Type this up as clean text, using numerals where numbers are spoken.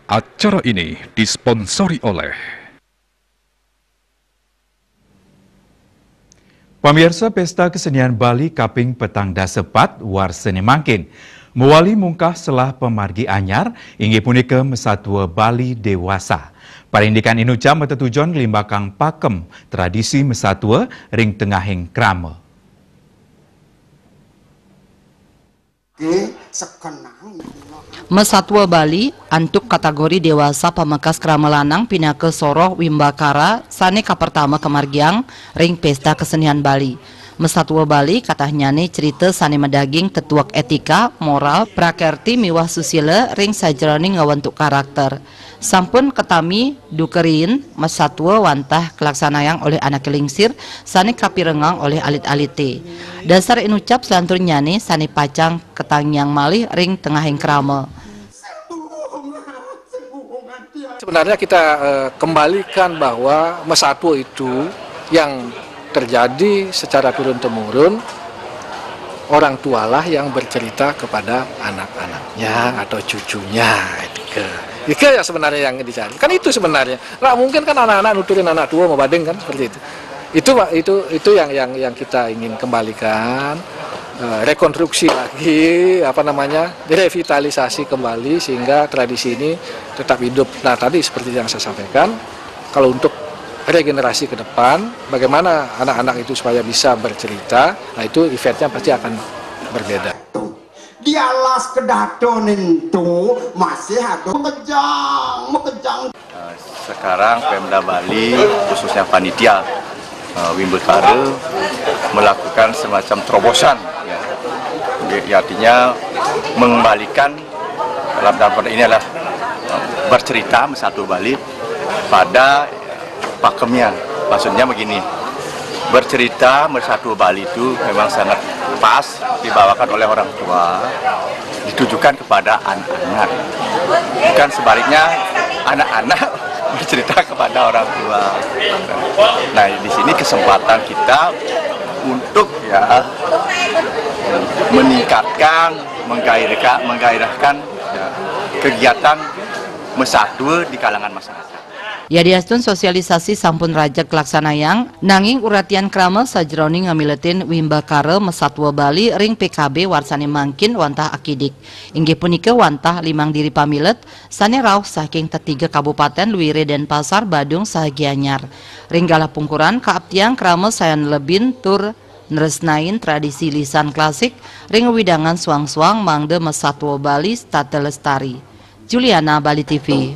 Acara ini disponsori oleh Pemirsa Pesta Kesenian Bali Kaping Petang Dasepat Warsene Mangkin Muali mungkah selah pemargi anyar inggih punika Mesatua Bali Dewasa. Parindikan inuca metetujon limbakang pakem tradisi Mesatua ring tengahing krama. Mesatua Bali antuk kategori dewasa pamekas krama lanang pinake soroh wimbakara sane kapertama kemargiang ring pesta kesenian Bali. Mesatua Bali katahnyane cerita sane medaging tetuak etika, moral, prakerti miwah susila ring sajroning ngawentuk karakter. Sampun ketami dukerin Mesatua wantah kelaksanayang oleh anak kelingsir sane kapirengang oleh alit-alite. Dasar inucap selantur nyane sane pacang ketangyang malih ring tengahing krama. Sebenarnya kita kembalikan bahwa Mesatua itu yang terjadi secara turun-temurun, orang tualah yang bercerita kepada anak-anaknya atau cucunya. Itu ya sebenarnya yang dicari. Kan itu sebenarnya. Nggak mungkin kan anak-anak nuturin anak tua mau badeng kan seperti itu. Itu yang kita ingin kembalikan, rekonstruksi lagi, direvitalisasi kembali sehingga tradisi ini tetap hidup. Nah tadi seperti yang saya sampaikan, kalau untuk regenerasi ke depan, bagaimana anak-anak itu supaya bisa bercerita, nah itu eventnya pasti akan berbeda. Di alas kedaton itu masih ada mekejang. Sekarang Pemda Bali, khususnya panitia Wimbekare, melakukan semacam terobosan, ya. Artinya mengembalikan dalam ini adalah bercerita Mesatua Bali pada pakemnya. Maksudnya begini, bercerita Mesatua Bali itu memang sangat pas dibawakan oleh orang tua, ditujukan kepada anak-anak, bukan sebaliknya anak-anak bercerita kepada orang tua. Nah di sini kesempatan kita untuk meningkatkan, menggairahkan kegiatan Mesatua di kalangan masyarakat. Yadiastun sosialisasi sampun raja kelaksanayang nanging uratian krama sajroning ngamiletin wimbakare Mesatua Bali ring PKB Warsane Mangkin wantah akidik. Inggih punika wantah 5 diri pamilet sane rauh saking tetiga kabupaten Luire Denpasar, Badung saha Gianyar. Ring galah pungkuran kaaptiang krama sayan lebin tur nresnain tradisi lisan klasik ring widangan suang-suang mangde Mesatua Bali Tate Lestari. Juliana, Bali TV.